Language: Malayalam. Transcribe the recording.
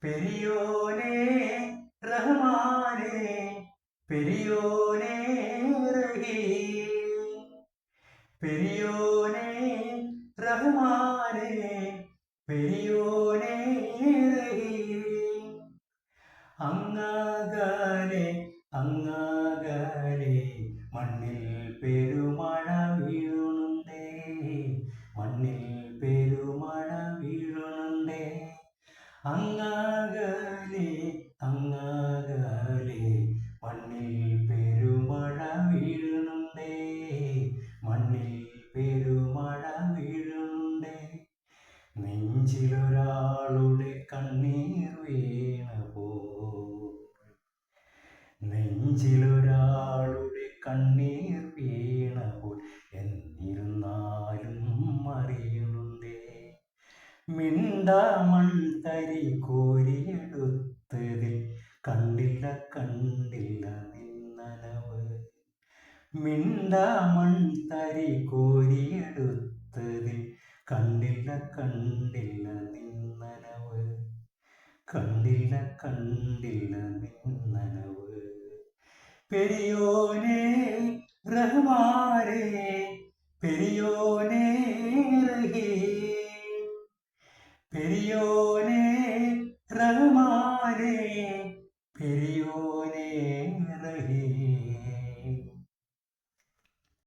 പെരിയോനേ റഹ്മാനേ പെരിയോനേ റഹീം പെരിയോനേ റഹ്മാനേ പെരിയോനേ റഹീം അങ്ങകലെ അങ്ങകലെ മണ്ണിൽ പെരുമഴ വീഴുന്നുണ്ടേ മണ്ണിൽ പെരുമഴ വീഴുന്നുണ്ടേ അങ്ങകലെ അങ്ങകലെ മണ്ണിൽ പെരുമഴ വീഴുന്നുണ്ടേ മണ്ണിൽ പെരുമഴ വീഴുന്നുണ്ടേ നെഞ്ചിലൊരാളുടെ കണ്ണീർ വീണപോ നെഞ്ചിലൊരാളുടെ കണ്ണീർ വീണപ്പോൾ എന്നിരുന്നാലും അറിയുന്നുണ്ടേ മിണ്ടാമൺ തരി കോരിയെടുത്തതിൽ കണ്ടില്ല കണ്ടില്ല നിന്നനവ് മിണ്ടാമൺ തരി കോരിയെടുത്തതിൽ കണ്ടില്ല കണ്ടില്ല നിന്നനവ് കണ്ടില്ല കണ്ടില്ല നിന്നനവ് പെരിയോനേ റഹ്മാനേ പെരിയോനേ റഹീം പെരിയോനേ റഹ്മാനേ പെരിയോനേ റഹീം